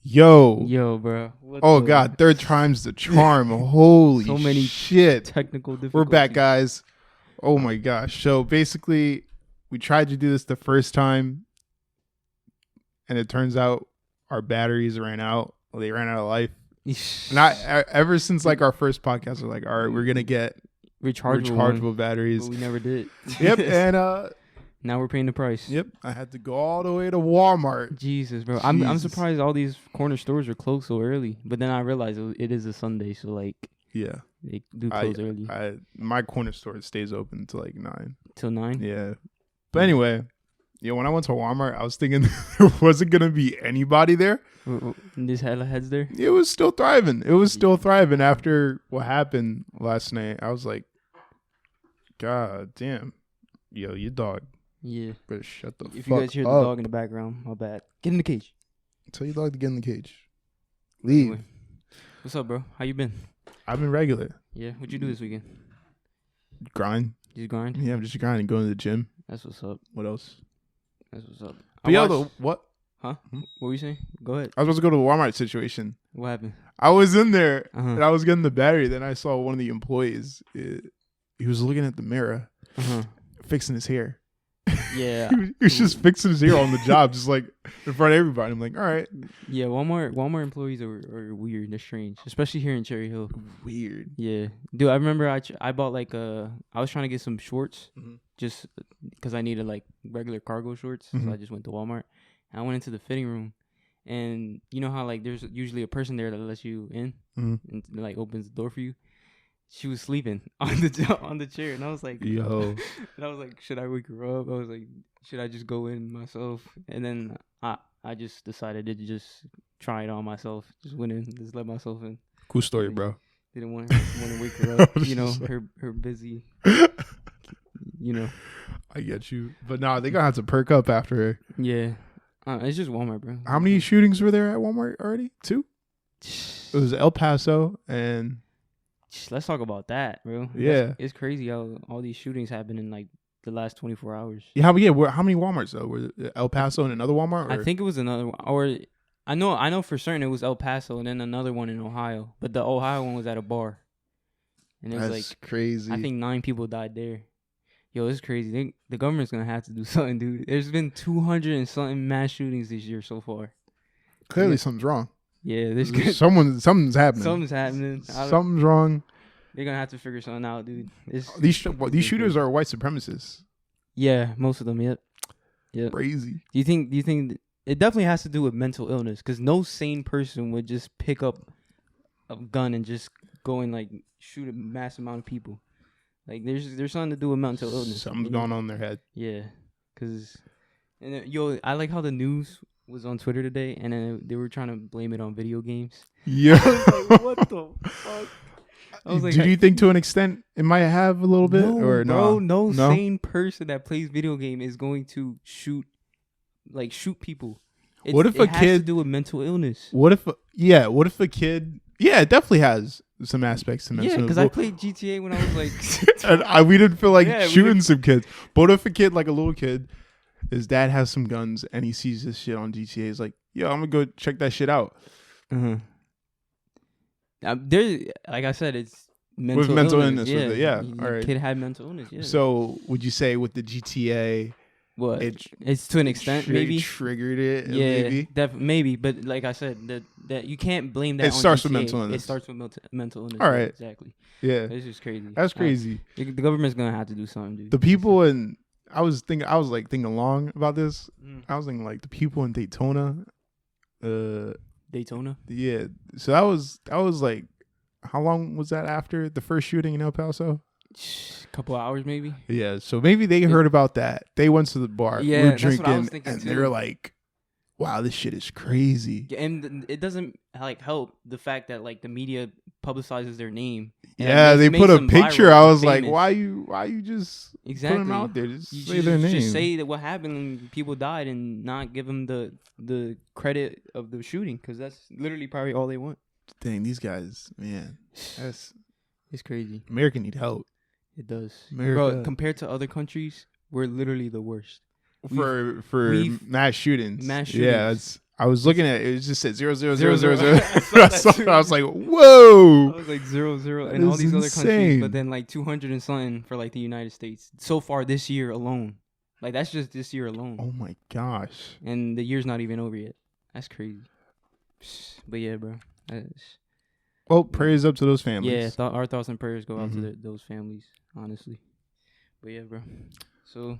Yo, bro. Oh God, third time's the charm. Holy so many shit. technical difficulties. We're back, guys. Oh my gosh. So basically, we tried to do this the first time, and it turns out our batteries ran out. Well, they ran out of life. Not ever since like our first podcast, we're like, all right, we're gonna get rechargeable batteries. But we never did. Yep, and now we're paying the price. Yep, I had to go all the way to Walmart. Jesus, bro. I'm surprised all these corner stores are closed so early. But then I realized it is a Sunday, so like yeah, they do close early. My corner store stays open until like 9. Till 9? Yeah. But anyway, when I went to Walmart, I was thinking there wasn't gonna be anybody there. This heads there? It was still thriving. It was still thriving after what happened last night. I was like, God damn. Yo, your dog. Yeah. Better shut the fuck up. If you guys hear the dog in the background, my bad. Get in the cage. Tell your dog to get in the cage. Leave. Anyway. What's up, bro? How you been? I've been regular. Yeah. What'd you do this weekend? Grind. Just grind? Yeah, I'm just grinding, going to the gym. That's what's up. What else? That's what's up. But what? Huh? What were you saying? Go ahead. I was supposed to go to the Walmart situation. What happened? I was in there and I was getting the battery. Then I saw one of the employees. He was looking at the mirror, fixing his hair. Yeah. he was just fixing his hair on the job, just like in front of everybody. I'm like, all right. Yeah, Walmart employees are weird. They're strange, especially here in Cherry Hill. Weird. Yeah, dude. I remember I bought like I was trying to get some shorts, just because I needed like regular cargo shorts. So I just went to Walmart and I went into the fitting room, and you know how like there's usually a person there that lets you in and like opens the door for you. She was sleeping on the chair, and I was like, yo. And I was like, should I wake her up? I was like, should I just go in myself? And then I just decided to just try it on myself. Just went in, just let myself in. Cool story, bro. Didn't want to wake her up. You know, her busy. You know. I get you, but nah, they gonna have to perk up after her. Yeah, it's just Walmart, bro. How many shootings were there at Walmart already? 2. It was El Paso and. Let's talk about that, bro. Yeah. It's crazy how all these shootings happen in like the last 24 hours. Yeah, how many Walmarts though? Were it El Paso and another Walmart? Or? I think it was another one. Or I know for certain it was El Paso and then another one in Ohio. But the Ohio one was at a bar. And it was like crazy. I think 9 people died there. Yo, it's crazy. The government's gonna have to do something, dude. There's been 200 and something mass shootings this year so far. Clearly something's wrong. Yeah, something's happening. Something's happening. Something's wrong. They're gonna have to figure something out, dude. These shooters are white supremacists. Yeah, most of them. Yep. Crazy. Do you think it definitely has to do with mental illness? Because no sane person would just pick up a gun and just go and like shoot a mass amount of people. Like there's something to do with mental illness. Something's going on in their head. Yeah, because I like how the news was on Twitter today, and then they were trying to blame it on video games. Yeah. I was like, what the fuck? I was like, do you think to an extent it might have a little bit or no? No sane person that plays video game is going to shoot people. What if it has to do with mental illness? What if a kid? Yeah, it definitely has some aspects to mental illness. Yeah, because I played GTA when I was like, and we didn't feel like shooting some kids. But what if a kid, like a little kid, his dad has some guns and he sees this shit on GTA? He's like, yo, I'm gonna go check that shit out. There, like I said, it's mental illness. Yeah, all right. Kid had mental illness. Yeah. So would you say with the GTA, what it's to an extent maybe triggered it? Yeah, maybe. But like I said, that you can't blame that. It starts with mental illness. It starts with mental illness. All right, exactly. Yeah, this is crazy. That's crazy. The government's gonna have to do something, dude. The people in I was thinking along about this. I was thinking like the people in Daytona. Daytona? Yeah. So that was like, how long was that after the first shooting in El Paso? Couple hours maybe. Yeah. So maybe they heard about that. They went to the bar. Yeah, were that's drinking, what I was thinking and too. they were like, wow, this shit is crazy. And it doesn't like help the fact that like the media publicizes their name. Yeah, they put a picture. I was like, why you just put them out there? Just say their name. Just say that what happened and people died and not give them the credit of the shooting, because that's literally probably all they want. Dang, these guys, man, it's crazy. America need help. It does. America. Bro, compared to other countries, we're literally the worst. For mass shootings. Mass shootings. Yeah, I was looking at it. It just said 00000. I was like, whoa. I was like 00 and all these other insane. countries, but then like 200 and something for like the United States so far this year alone. Like that's just this year alone. Oh my gosh. And the year's not even over yet. That's crazy. But yeah, bro. Well, prayers up to those families. Yeah, our thoughts and prayers go out to those families, honestly. But yeah, bro. So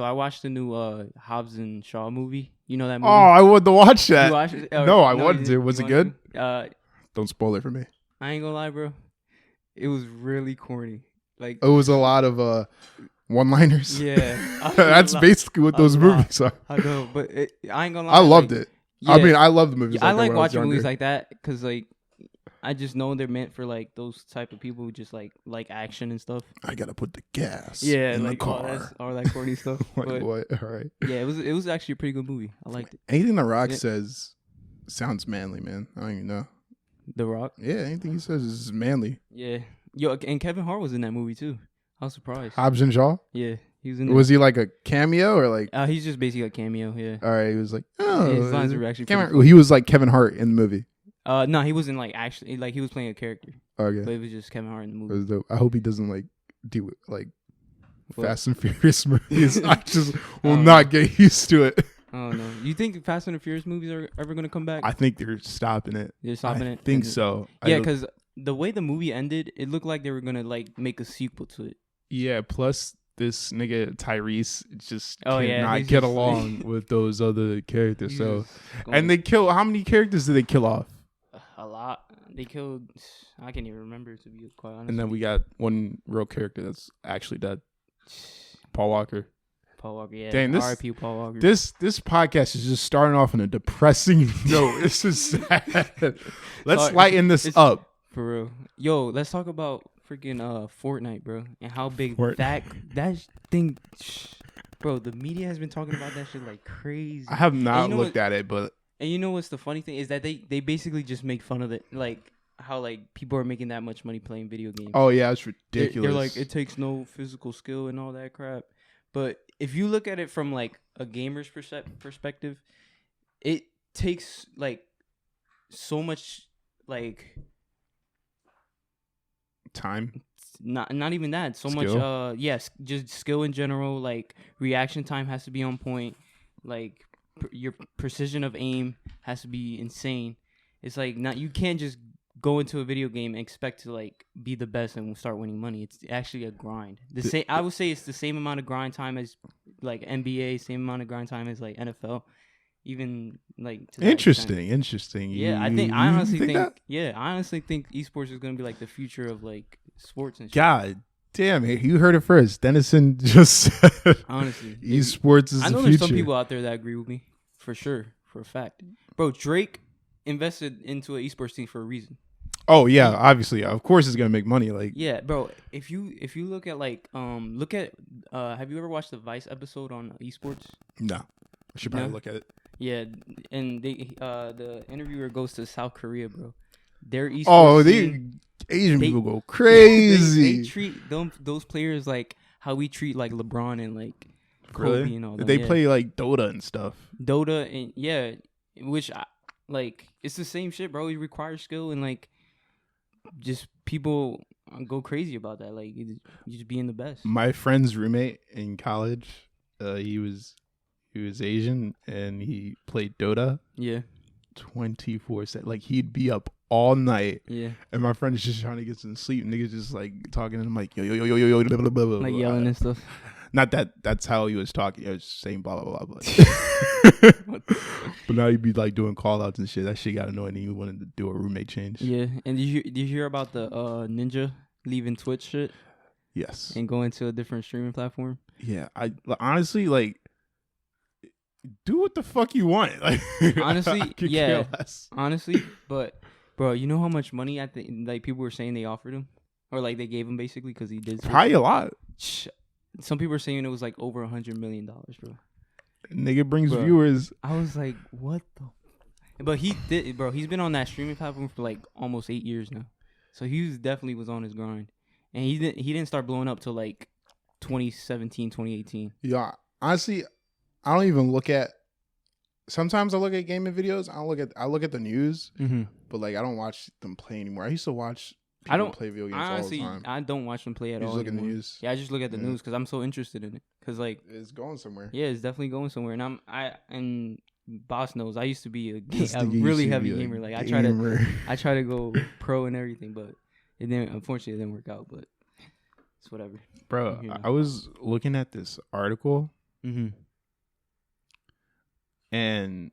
I watched the new Hobbs and Shaw movie. You know that movie? Oh, I wanted to watch that. You watched it? No, I wanted to. Was it good? Don't spoil it for me. I ain't gonna lie, bro. It was really corny. Like it was a lot of one-liners. Yeah, that's basically what those movies are. I know, but I ain't gonna lie. I loved it. Yeah, I mean, I love the movies. I like watching movies like that because like I just know they're meant for like those type of people who just like action and stuff. I gotta put the gas. In the car. All that corny stuff. What? All right. Yeah, it was actually a pretty good movie. I liked it. Anything The Rock says sounds manly, man. I don't even know. The Rock? Yeah, anything he says is manly. Yeah. And Kevin Hart was in that movie too. I was surprised. Hobbs and Shaw? Yeah. He was in there. Was he like a cameo or like? He's just basically a cameo. Yeah. All right. He was like, oh, his lines were actually. He was like Kevin Hart in the movie. No, he wasn't like actually like he was playing a character. Okay. But it was just Kevin Hart in the movie. It was dope. I hope he doesn't like do with like Fast and Furious movies. I just will not get used to it. Oh no! You think Fast and the Furious movies are ever gonna come back? I think they're stopping it. They're stopping it. I think so. Yeah, because the way the movie ended, it looked like they were gonna like make a sequel to it. Yeah. Plus, this nigga Tyrese just cannot get along with those other characters. So, and they kill. How many characters did they kill off? A lot. They killed. I can't even remember, to be quite honest. And then we got one real character that's actually dead. Paul Walker. Yeah. Dang, R.I.P. Paul Walker. This podcast is just starting off on a depressing note. This is sad. Let's lighten this up. For real. Yo, let's talk about freaking Fortnite, bro, and how big that thing. Bro, the media has been talking about that shit like crazy. I have not looked at it, but. And you know what's the funny thing is that they basically just make fun of it, like how like people are making that much money playing video games. Oh yeah, it's ridiculous. They're like, it takes no physical skill and all that crap. But if you look at it from like a gamer's perspective, it takes like so much like time. Not even that. So skill? Much yes, just skill in general. Like reaction time has to be on point. Like your precision of aim has to be insane. It's like you can't just go into a video game and expect to like be the best and start winning money. It's actually a grind. I would say it's the same amount of grind time as like NBA, same amount of grind time as like NFL. Even like interesting. Yeah, I honestly think esports is gonna be like the future of like sports and shit. God damn it! You heard it first. Dennison just said honestly, esports is the future. I know there's some people out there that agree with me for sure, for a fact. Bro, Drake invested into an esports team for a reason. Oh yeah, obviously, of course, it's gonna make money. Like yeah, bro. If you look at like have you ever watched the Vice episode on esports? No, I should probably look at it. Yeah, and the interviewer goes to South Korea, bro. Their esports. Oh, Asian people go crazy. They treat those players like how we treat like LeBron and like Kobe really? And all that. They play like Dota and stuff. Dota and which like it's the same shit, bro. It requires skill and like just people go crazy about that. Like you just being the best. My friend's roommate in college, he was Asian and he played Dota. Yeah. 24/7. Like he'd be up all night. Yeah. And my friend is just trying to get some sleep. Niggas just like talking to him like yo blah, blah, blah, blah, like yelling and stuff. Not that's how he was talking. He was saying blah blah blah blah. But now he'd be like doing call outs and shit. That shit got annoying and he wanted to do a roommate change. Yeah. And did you hear about the Ninja leaving Twitch shit? Yes. And going to a different streaming platform? Yeah. I honestly like do what the fuck you want. Like honestly, yeah. Honestly, but bro, you know how much money like people were saying they offered him, or like they gave him basically because he did probably a lot. Some people were saying it was like over $100 million, bro. Nigga brings viewers. I was like, what the? But he did, bro. He's been on that streaming platform for like almost 8 years now, so he definitely was on his grind, and he didn't start blowing up till like 2017, 2018. Yeah, honestly. I don't even look at sometimes I look at gaming videos. I look at the news, Mm-hmm. but like I don't watch them play anymore. I used to watch I people don't play video games honestly. all the time. I don't watch them play at You all. just look at the anymore. news. Yeah, I just look at the Yeah. news because I'm so interested in it. Because like It's going somewhere. yeah, it's definitely going somewhere. And and Boss knows I used to be This a nigga used really to heavy be a gamer. Like gamer. I try to go pro and everything, but it didn't. Unfortunately, it didn't work out. But it's whatever. Bro, You know. I was looking at this article, Mm-hmm. and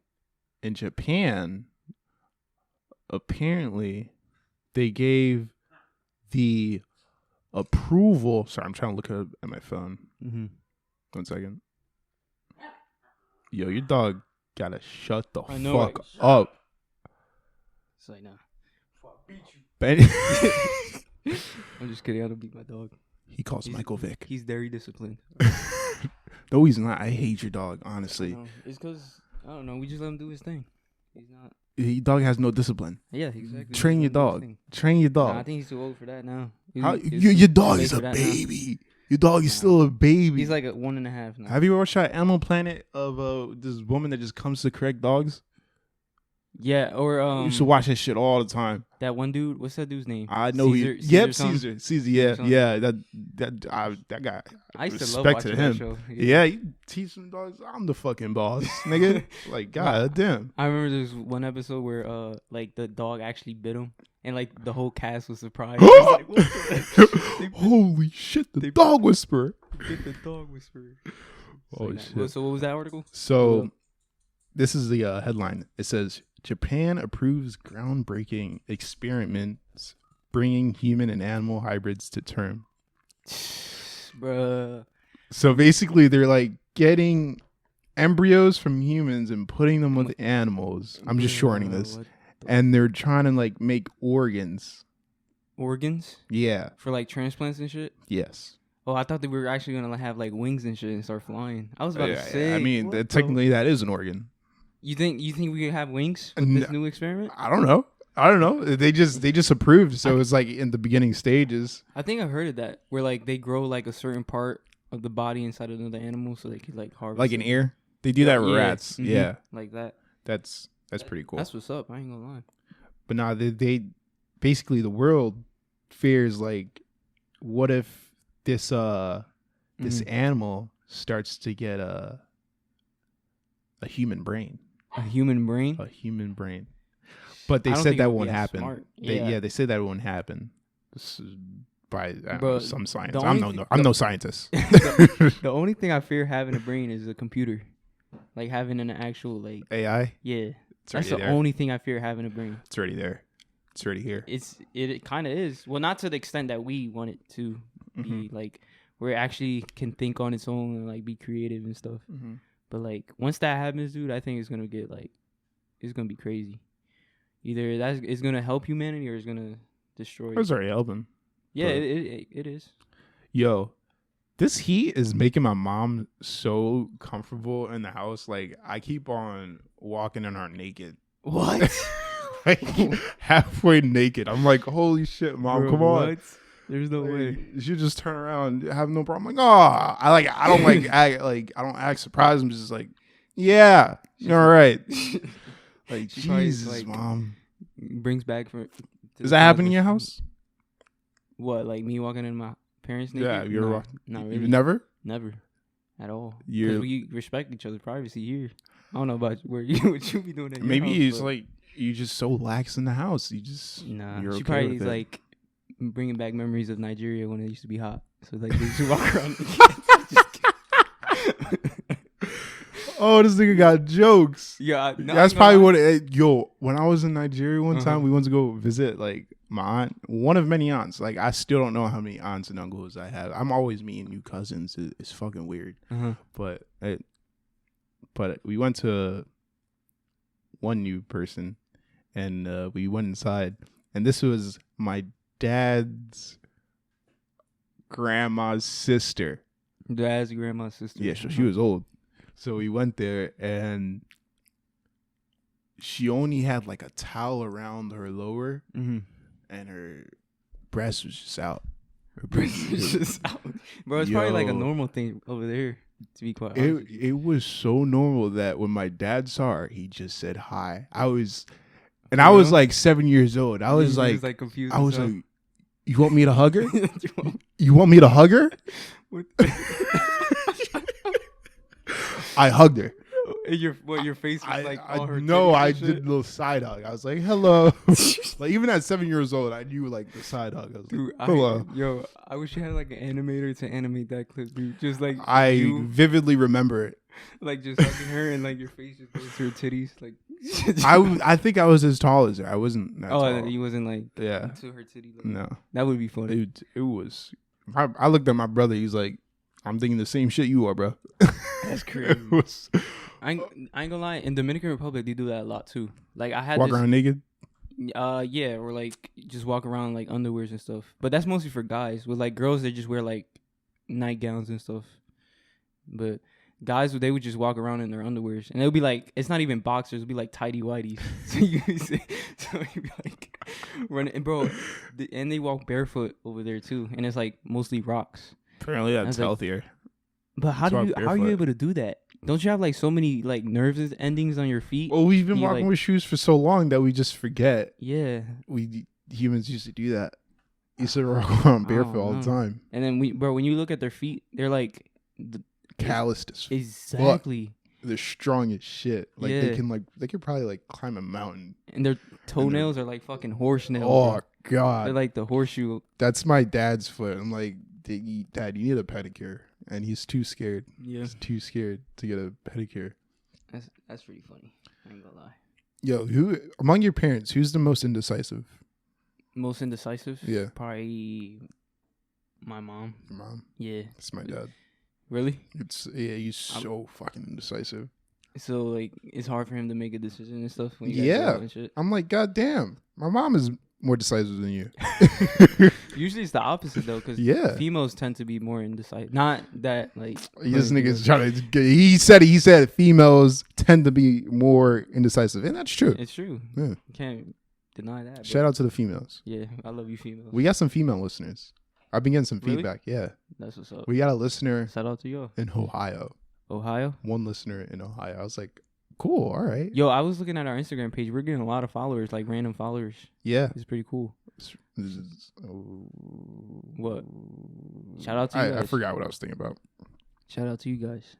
in Japan, apparently, they gave the approval. Sorry, I'm trying to look at my phone. Mm-hmm. 1 second. Yo, your dog gotta shut the I know, fuck up. It's like nah. Ben- I'm just kidding. I don't beat my dog. he calls Michael Vick. He's very disciplined. No, he's not. I hate your dog, honestly. No, it's because I don't know. We just let him do his thing. He's not. Your dog has no discipline. Yeah, exactly. Train your dog. Train your dog. Nah, I think he's too old for that now. Your dog is a baby. Your dog is still a baby. He's like a 1.5 now. Have you watched that Animal Planet of this woman that just comes to correct dogs? Yeah, or You should watch that shit all the time. that one dude. What's that dude's name? I know Caesar, Caesar. Yeah, something. yeah. That guy. I used to love respect watching to that him. show. Yeah, you teach some dogs. I'm the fucking boss, nigga. Like, god damn. I remember there's one episode where like the dog actually bit him, and like the whole cast was surprised. It was like, what the Holy shit! The dog whisperer. bit the dog whisperer. Oh Like, shit! so what was that article? So, this is the headline. It says Japan approves groundbreaking experiments bringing human and animal hybrids to term. Bruh. So basically, they're like getting embryos from humans and putting them with animals. I'm just shortening this. And they're trying to like make organs. Organs? Yeah. For like transplants and shit? Yes. Oh, I thought that we were actually gonna have like wings and shit and start flying. I was about to say. I mean, technically that is an organ. You think we could have wings with this new experiment? I don't know. They just approved, so it's like in the beginning stages. I think I heard of that, where like they grow like a certain part of the body inside of another animal, so they could like harvest. Like an ear. They do that with rats. Mm-hmm. Yeah. Like that. That's pretty cool. That's what's up. I ain't gonna lie. But nah, they basically the world fears like, what if this animal starts to get a human brain? A human brain? A human brain. But they said that won't happen. Smart. They said that won't happen. This is by Bro, some science. I'm no scientist. The only thing I fear having a brain is a computer. Like having an actual like AI? Yeah. It's That's the only thing I fear having a brain. It's already there. It's already here. It kind of is. Well, not to the extent that we want it to be, like where it actually can think on its own and like be creative and stuff. Mm-hmm. But like once that happens, dude, I think it's gonna get like it's gonna be crazy. Either it's gonna help humanity or it's gonna destroy. It's already helping. Yeah, it is. Yo, this heat is making my mom so comfortable in the house. Like I keep on walking in her naked. What? Like halfway naked. I'm like, holy shit, mom, Bro, come on. what? There's no way. You just turn around, have no problem. I'm like, oh, I don't act surprised. I'm just like, yeah, all right. Like, Jesus, like, mom. Brings back for. Does that happen in your house? What, like me walking in my parents' naked? Yeah, you're walking. Not really. You've never at all. Because we respect each other's privacy here. I don't know about what you be doing. Maybe your house, it's like you just so lax in the house. You just She okay probably is like bringing back memories of Nigeria when it used to be hot. So like they used to walk around. Oh, this nigga got jokes. Yeah, that's probably what. When I was in Nigeria one time, we went to go visit like my aunt, one of many aunts. Like I still don't know how many aunts and uncles I have. I'm always meeting new cousins. It's fucking weird. But we went to one new person, and we went inside, and this was my dad's grandma's sister. Dad's grandma's sister. Yeah, so she was old. So we went there, and she only had like a towel around her lower, and her breast was just out. Her breast was just out. Bro, it's probably like a normal thing over there. To be quite honest. It was so normal that when my dad saw her, he just said hi. I was like 7 years old. I was like confused. I was like, you want me to hug her? You want me to hug her? I hugged her. And your face was like all her I did a little side hug. I was like, hello. Like even at 7 years old, I knew like the side hug. I was dude, like, hello. I wish you had like an animator to animate that clip, dude. Just like I vividly remember it. Like just hugging her and like your face just goes to her titties. Like I think I was as tall as her. I wasn't that tall. You wasn't like to her titty. Like, no. That would be funny. It was. I looked at my brother. He's like, I'm thinking the same shit you are, bro. That's crazy. I ain't gonna lie. In Dominican Republic, they do that a lot too. Like I had walk around naked. Yeah, or like just walk around like underwears and stuff. But that's mostly for guys. With like girls, they just wear like nightgowns and stuff. But guys, they would just walk around in their underwears, and it would be like it's not even boxers. It would be like tighty whities. So you'd be like running, and bro, and they walk barefoot over there too, and it's like mostly rocks. Apparently, that's healthier. But how are you able to do that? Don't you have like so many like nerves endings on your feet? Well, we've been walking with shoes for so long that we just forget. Yeah, we humans used to do that. Used to walk around barefoot all the time. And then when you look at their feet, they're like calloused as exactly. Fuck. They're strong as shit. Like they can probably like climb a mountain. And their toenails are like fucking horse nails. Oh god, they're like the horseshoe. That's my dad's foot. I'm like, Dad, you need a pedicure. And he's too scared. Yeah. He's too scared to get a pedicure. That's pretty funny. I ain't gonna lie. Yo, who among your parents, who's the most indecisive? Most indecisive? Yeah. Probably my mom. Your mom? Yeah. It's my dad. Really? He's so fucking indecisive. So like it's hard for him to make a decision and stuff when you guys go out and shit. I'm like, God damn. My mom is more decisive than you. Usually it's the opposite though, because females tend to be more indecisive. Not that like this nigga's trying to. He said females tend to be more indecisive, and that's true. It's true. Yeah. You can't deny that. Shout out to the females. Yeah, I love you females. We got some female listeners. I've been getting some feedback. Yeah, that's what's up. We got a listener. Shout out to you in Ohio. One listener in Ohio. I was like, cool. All right. Yo, I was looking at our Instagram page. We're getting a lot of followers, like random followers. Yeah, it's pretty cool. What? Shout out to you guys. I forgot what I was thinking about. Shout out to you guys.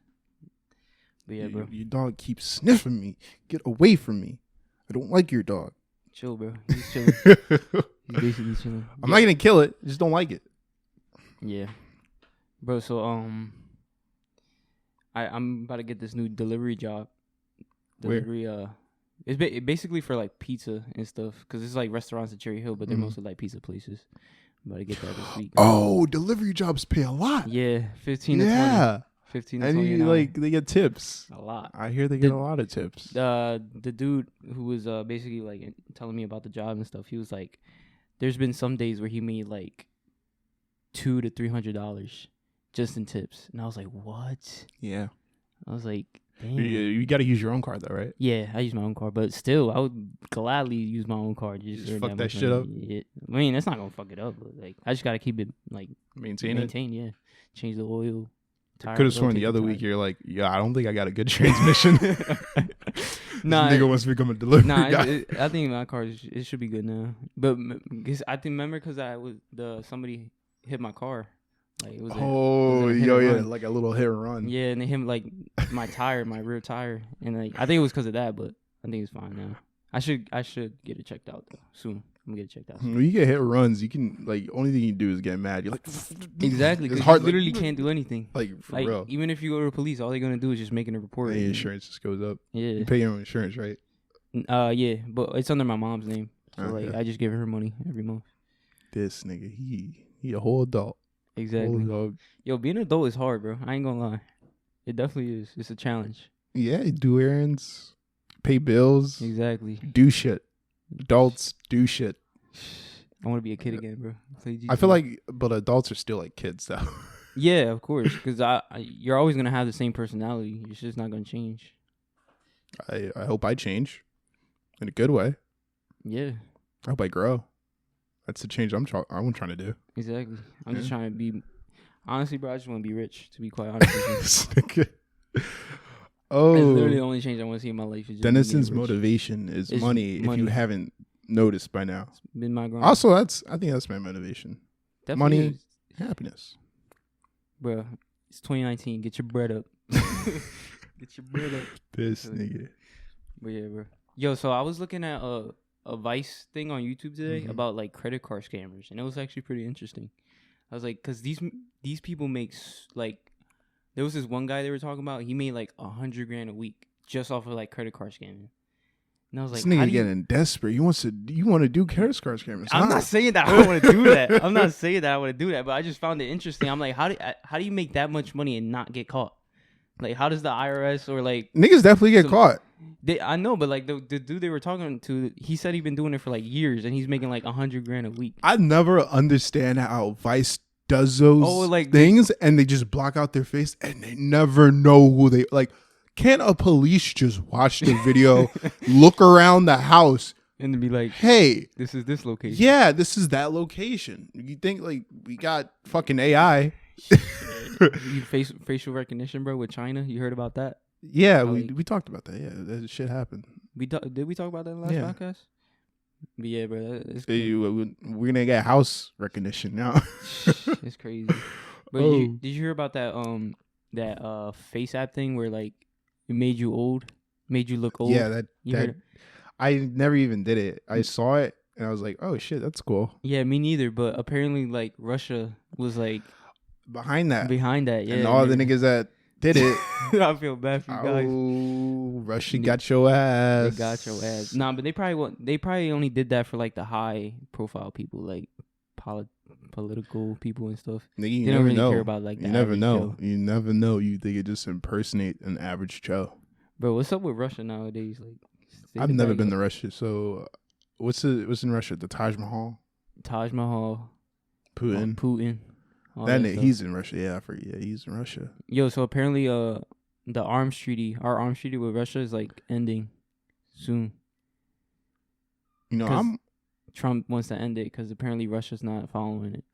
But yeah, bro. Your dog keeps sniffing me. Get away from me. I don't like your dog. Chill, bro. He's chilling. He's basically chilling. I'm not gonna kill it. I just don't like it. Yeah, bro. So I'm about to get this new delivery job. Where? It's basically for like pizza and stuff, because it's like restaurants in Cherry Hill, but they're mostly like pizza places. I'm about to get that this week. Oh, delivery jobs pay a lot. Yeah, 15 to 20. 15 to 20 and they get tips. A lot. I hear they get a lot of tips. The dude who was basically like telling me about the job and stuff, he was like, there's been some days where he made like $200 to $300 just in tips, and I was like, what? Yeah. I was like, damn. You got to use your own card though, right? Yeah, I use my own card, but still, I would gladly use my own card. Just fuck that shit up. Yeah. I mean, that's not gonna fuck it up, but like, I just gotta keep it like maintain. Yeah, change the oil. I could have sworn the other week you're like, yeah, I don't think I got a good transmission. Nah, this nigga wants to become a delivery guy. I think my car it should be good now. But I think because somebody hit my car. Like it was like a little hit and run. Yeah, and they hit like my rear tire, and like I think it was because of that, but I think it's fine now. I should get it checked out though soon. I'm gonna get it checked out soon. When you get hit runs, you can like only thing you do is get mad. You're like exactly. It's hard. You literally can't do anything. Like for real. Even if you go to the police, all they're gonna do is just making a report. And insurance just goes up. Yeah. You pay your own insurance, right? Yeah, but it's under my mom's name, so like I just give her money every month. This nigga, he a whole adult. Exactly. Yo, being an adult is hard, bro. I ain't gonna lie. It definitely is. It's a challenge. Yeah, do errands, pay bills. Exactly. Do shit. Adults do shit. I want to be a kid again, bro. I feel like, but adults are still like kids, though. Yeah, of course, because you're always gonna have the same personality. It's just not gonna change. I hope I change in a good way. Yeah. I hope I grow. That's the change I'm trying to do. Exactly. I'm just trying to be. Honestly, bro, I just want to be rich. To be quite honest with you. Oh, It's literally the only change I want to see in my life. Is just Dennison's motivation is money. If you haven't noticed by now, it's been my grind. Also, I think that's my motivation. Definitely money, is. happiness. Bro, it's 2019. Get your bread up. Get your bread up. This nigga. But yeah, bro. Yo, so I was looking at a Vice thing on YouTube today about like credit card scammers, and it was actually pretty interesting. I was like, cause these people make like, there was this one guy they were talking about. He made like $100,000 a week just off of like credit card scamming. And I was like, this nigga getting desperate. You want to do credit card scammers? I'm not saying that I want to do that. I'm not saying that I want to do that, but I just found it interesting. I'm like, how do you make that much money and not get caught? Like, how does the IRS or like niggas definitely get caught? I know, but like the dude they were talking to, he said he'd been doing it for like years, and he's making like $100,000 a week. I never understand how Vice does those things, and they just block out their face, and they never know who they like. Can't a police just watch the video, look around the house, and be like, "Hey, this is this location." Yeah, this is that location. You think like we got fucking AI? Facial recognition, bro, with China. You heard about that? Yeah, we talked about that. Yeah, that shit happened. Did we talk about that in the last podcast? But yeah, bro, it's we're gonna get house recognition now. It's crazy. But did you hear about that face app thing where like it made you look old? Yeah, that I never even did it. I saw it and I was like, oh shit, that's cool. Yeah, me neither. But apparently, like Russia was like behind that. Yeah, and all the niggas that did it. I feel bad for you guys. Oh, Russia got your ass. They got your ass. Nah, but they probably only did that for like the high profile people, like political people and stuff. Nigga, they don't really care about like that. You never know. You never know. They could just impersonate an average Joe. Bro, what's up with Russia nowadays? Like, I've never been to Russia, so what's in Russia? The Taj Mahal. Putin. He's in Russia. Yeah, I forget. Yeah, he's in Russia. Yo, so apparently, our arms treaty with Russia is like ending soon. You know, Trump wants to end it because apparently Russia's not following it,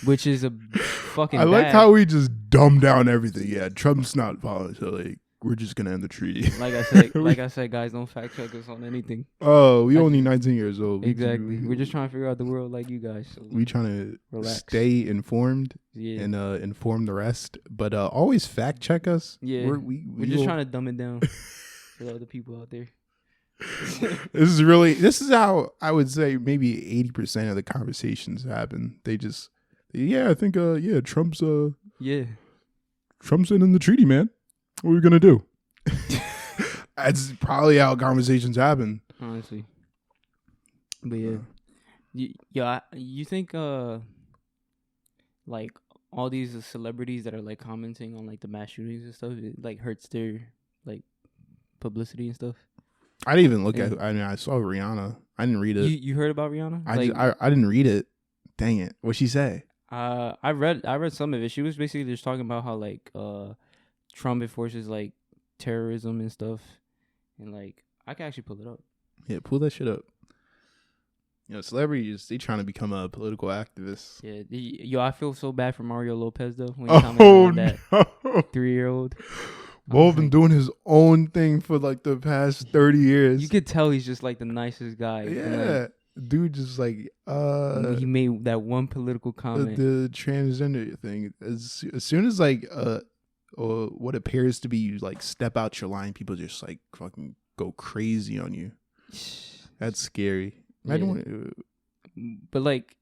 which is a fucking. I like how we just dumb down everything. Yeah, Trump's not following, so like we're just gonna end the treaty. Like I said, guys, don't fact check us on anything. Oh, we only 19 years old. Exactly. We're just trying to figure out the world like you guys. So we trying to relax. Stay informed and inform the rest, but always fact check us. Yeah, we're just trying to dumb it down for the other people out there. This is how I would say maybe 80% of the conversations happen. They just, I think, Trump's ending the treaty, man. What are we gonna do? That's probably how conversations happen, honestly. But you think like all these celebrities that are like commenting on like the mass shootings and stuff, it like hurts their like publicity and stuff? I didn't even look at it. I mean, I saw Rihanna. I didn't read it. You heard about Rihanna? I didn't read it. Dang it. What'd she say? I read some of it. She was basically just talking about how like Trump enforces like terrorism and stuff. And like I can actually pull it up. Yeah, pull that shit up. You know, celebrities, they trying to become a political activist. Yeah. I feel so bad for Mario Lopez though when he commented on that 3-year-old. Bo's been doing his own thing for like the past 30 years. You could tell he's just like the nicest guy. Yeah. Dude just like he made that one political comment. The transgender thing. As soon as like or what appears to be like step out your line, people just like fucking go crazy on you. That's scary. But like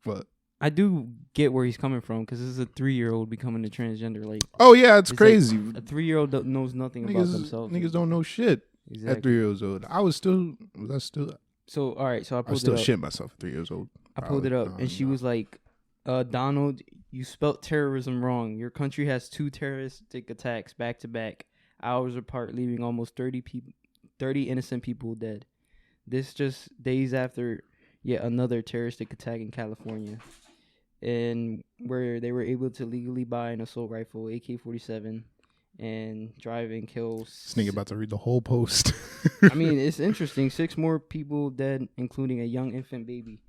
what? I do get where he's coming from because this is a 3-year-old becoming a transgender. Like, oh yeah, it's crazy. Like a 3-year-old knows nothing about themselves. Niggas don't know shit at 3 years old. So all right, so I pulled it up. I still shit myself at 3 years old. I pulled it up, and she was like, "Donald, you spelt terrorism wrong. Your country has 2 terroristic attacks back to back, hours apart, leaving almost 30 innocent people dead. This just days after yet another terroristic attack in California." And where they were able to legally buy an assault rifle, AK-47, and drive and kill. This nigga about to read the whole post. I mean, it's interesting. 6 more people dead, including a young infant baby.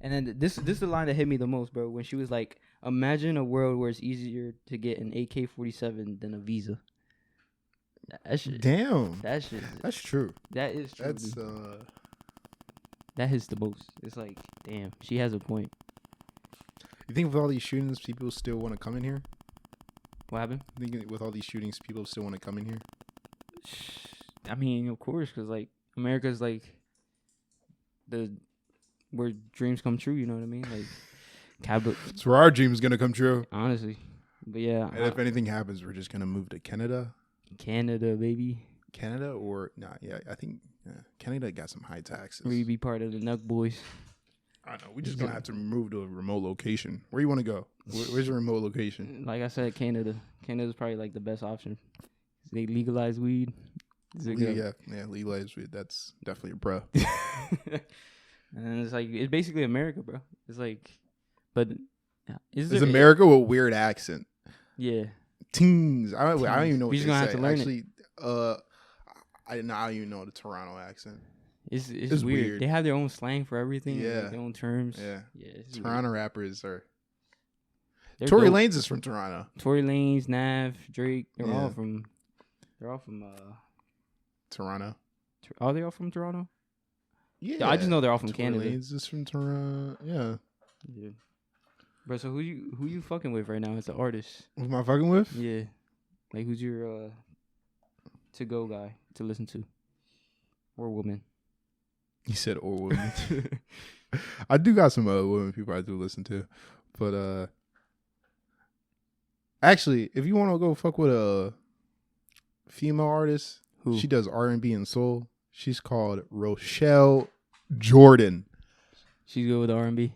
And then this is the line that hit me the most, bro. When she was like, "Imagine a world where it's easier to get an AK-47 than a visa." That shit. Damn. That shit. That's true. That is true. That's that hits the most. It's like, damn, she has a point. You think with all these shootings, people still want to come in here? What happened? You think with all these shootings, people still want to come in here? I mean, of course, because like America's like where dreams come true. You know what I mean? Like, it's where our dream's gonna come true. Honestly, but yeah. And if anything happens, we're just gonna move to Canada. Canada, baby. Canada or nah? Yeah, I think Canada got some high taxes. We be part of the Nuck Boys. I know. We just gonna have to move to a remote location. Where you want to go? Where's your remote location? Like I said, Canada. Canada's probably like the best option. They legalize weed. Yeah, legalize weed. That's definitely a pro. And it's like it's basically America, bro. It's like, but is America with a weird accent? Yeah. Tings. I don't even know what we just gonna have to learn it. I don't even know the Toronto accent. It's weird. They have their own slang for everything. Yeah. Like their own terms. Yeah. Toronto weird. Rappers are. Tory Lanez is from Toronto. Tory Lanez, Nav, Drake. They're all from Toronto. Are they all from Toronto? Yeah. I just know they're all from Tory Canada. Lanez is from Toronto. Yeah. Bro, so who you fucking with right now as an artist? Who am I fucking with? Yeah. Like who's your to go guy to listen to? Or woman? He said or woman. I do got some women people I do listen to. But actually, if you want to go fuck with a female artist, who? She does R&B and soul. She's called Rochelle Jordan. She's good with R&B.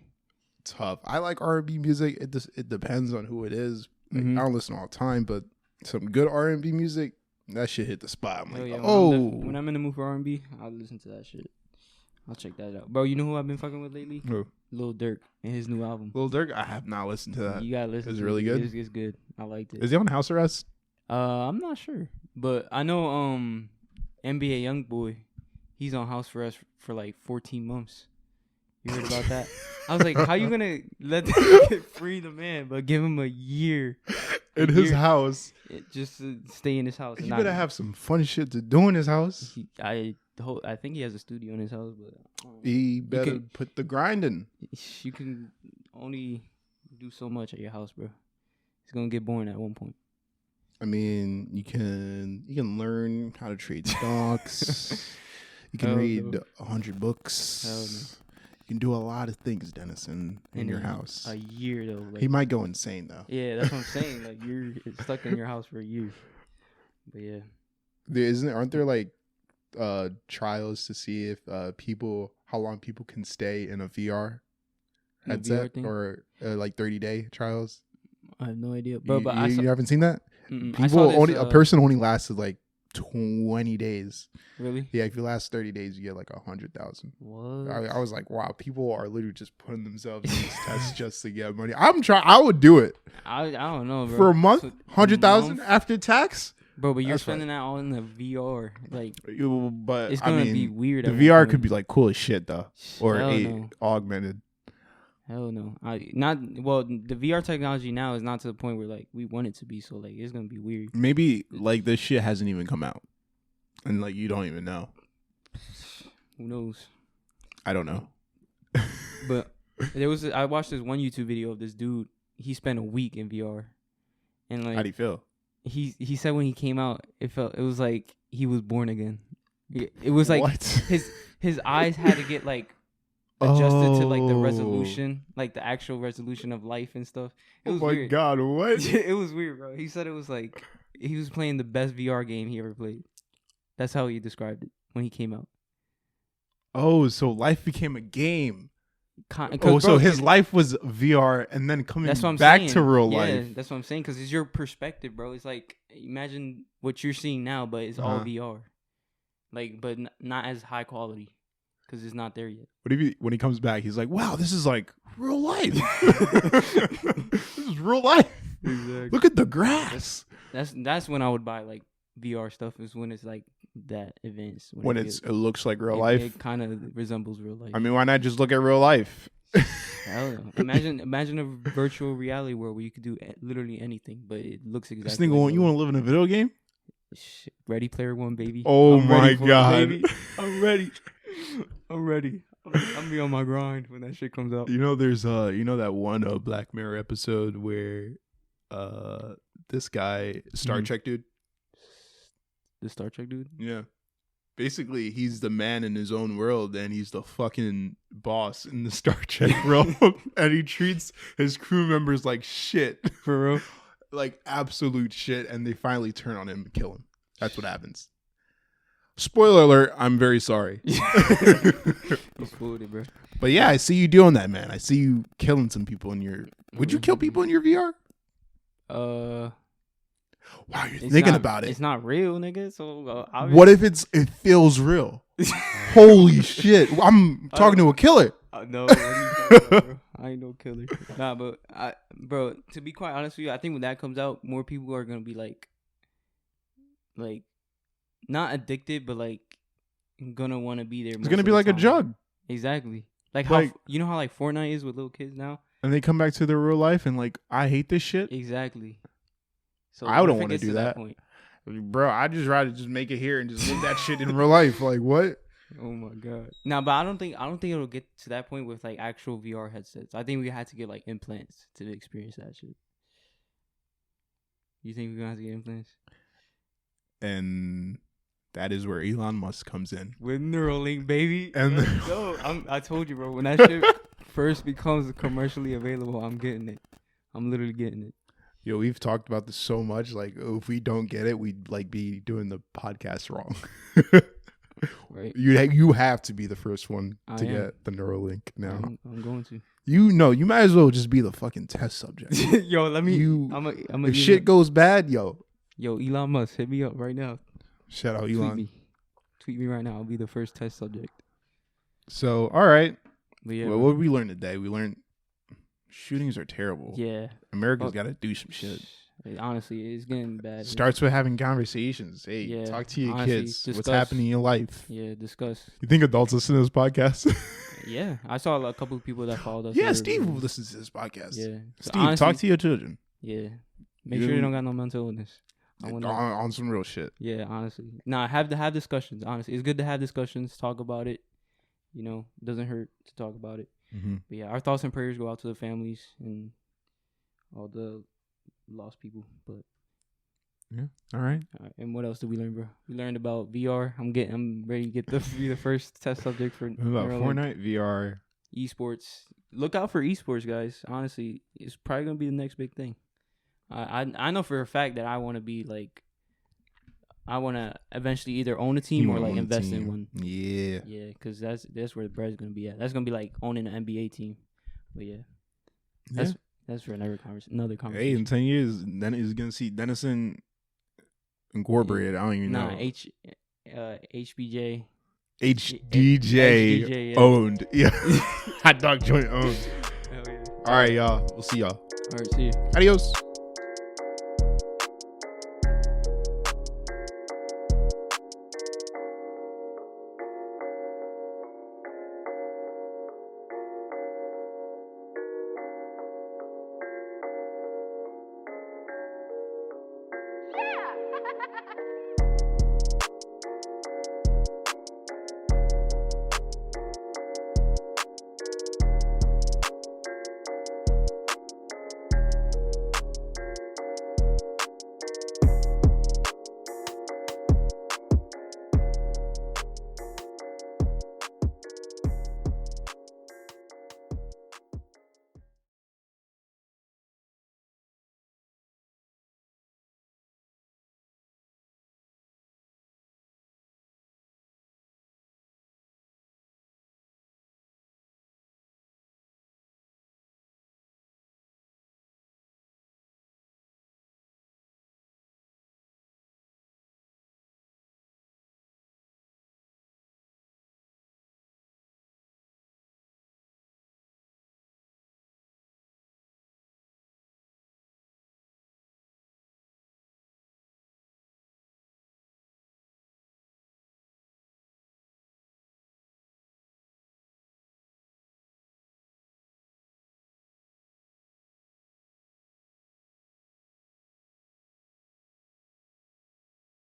Tough. I like R&B music. It depends on who it is. Like, I don't listen all the time, but some good R&B music, that shit hit the spot. I'm like, when I'm in the mood for R&B, I'll listen to that shit. I'll check that out. Bro, you know who I've been fucking with lately? Who? Lil Durk and his new album. Lil Durk? I have not listened to that. You gotta listen. Is it really good? It's good. I liked it. Is he on house arrest? I'm not sure, but I know NBA YoungBoy, he's on house arrest for like 14 months. You heard about that? I was like, how you gonna let them free the man, but give him a year in his house, just to stay in his house? He better have some fun shit to do in his house. I think he has a studio in his house, but he better put the grind in. You can only do so much at your house, bro. It's gonna get boring at one point. I mean, you can learn how to trade stocks. You can read 100 books. You can do a lot of things, Dennison, in your house. A year though. Like, he might go insane though. Yeah, that's what I'm saying. Like you're stuck in your house for a year. But yeah, aren't there like trials to see if how long people can stay in a VR headset or like 30-day trials? I have no idea, bro. You haven't seen that? A person only lasted like 20 days. Really? Yeah, if you last 30 days, you get like 100,000. What? I was like, wow, people are literally just putting themselves in these tests just to get money. I would do it. I don't know, bro. For a month, 100,000 after tax. Bro, but you're spending that all in the VR. Like, but it's gonna be weird. The VR could be like cool as shit though, or augmented. Hell no. The VR technology now is not to the point where like we want it to be. So like it's gonna be weird. Maybe like this shit hasn't even come out, and like you don't even know. Who knows? I don't know. But I watched this one YouTube video of this dude. He spent a week in VR, and like, how do you feel? He said when he came out, it was like he was born again. It was like his eyes had to get like adjusted to like the resolution, like the actual resolution of life and stuff. It was weird. God, what? It was weird, bro. He said it was like he was playing the best VR game he ever played. That's how he described it when he came out. Oh, so life became a game. So his life was VR and then coming back to real life. Yeah, that's what I'm saying. Because it's your perspective, bro. It's like imagine what you're seeing now, but it's all VR. Like, but not as high quality. Because it's not there yet. What if when he comes back, he's like, wow, this is like real life. This is real life. Exactly. Look at the grass. That's when I would buy like VR stuff, is when it's like that advanced. When it looks like real life. It kind of resembles real life. I mean, why not just look at real life? Hell no. Imagine a virtual reality world where you could do literally anything, but it looks exactly. This thing, like you want to live in a video game? Ready Player One, baby. Oh I'm my god! I'm ready. I'm ready. I'm be on my grind when that shit comes out. You know, there's that one Black Mirror episode where this guy, Star Trek dude. The Star Trek dude? Yeah. Basically, he's the man in his own world, and he's the fucking boss in the Star Trek world. And he treats his crew members like shit. For real? Like absolute shit. And they finally turn on him and kill him. That's what happens. Spoiler alert, I'm very sorry. You spoiled it, bro. But yeah, I see you doing that, man. I see you killing some people in your... Would you kill people in your VR? Wow, you're thinking about it. It's not real, nigga. So what if it feels real? Holy shit! I'm talking to a killer. No, what are you talking about, bro? I ain't no killer. Nah, but bro, to be quite honest with you, I think when that comes out, more people are gonna be like not addicted, but like gonna want to be there. It's gonna be like a jug. Exactly. Like how you know how like Fortnite is with little kids now, and they come back to their real life and like, I hate this shit. Exactly. So I don't want to do that. Bro, I just rather just make it here and just live that shit in real life. Like what? Oh my god. Nah, but I don't think it'll get to that point with like actual VR headsets. I think we had to get like implants to experience that shit. You think we're gonna have to get implants? And that is where Elon Musk comes in. With Neuralink, baby. And I told you, bro, when that shit first becomes commercially available, I'm getting it. I'm literally getting it. Yo, we've talked about this so much. Like, if we don't get it, we'd like be doing the podcast wrong. Right? You have to be the first one to get the Neuralink now. I'm going to. You might as well just be the fucking test subject. Yo, let me. If shit goes bad, yo, Elon Musk, hit me up right now. Shout out Elon. Tweet me right now. I'll be the first test subject. So, all right. But yeah, well, what did we learn today? We learned shootings are terrible. Yeah. America's got to do some shit. Honestly, it's getting bad. Starts with having conversations. Hey, talk to your kids. Discuss. What's happening in your life? Yeah, discuss. You think adults listen to this podcast? Yeah. I saw a couple of people that followed us. Yeah, Steve listens to this podcast. Yeah. So Steve, honestly, talk to your children. Yeah. Make sure they don't got no mental illness. On some real shit. Yeah, honestly. Have discussions. Honestly, it's good to have discussions. Talk about it. You know, it doesn't hurt to talk about it. Mm-hmm. But yeah, our thoughts and prayers go out to the families and all the lost people. But yeah, all right. And what else did we learn, bro? We learned about VR. I'm ready to be the first test subject for about Fortnite, VR, esports. Look out for esports, guys. Honestly, it's probably gonna be the next big thing. I know for a fact that I want to be like, I want to eventually either own a team or like invest in one. Yeah. Yeah, because that's where the bread's gonna be at. That's gonna be like owning an NBA team. But yeah, that's for another conversation. Hey, in 10 years, then is gonna see Dennison incorporated. I don't even know. HBJ. HDJ owned. Yeah. Hot dog joint owned. Hell yeah. All right, y'all. We'll see y'all. All right, see you. Adios.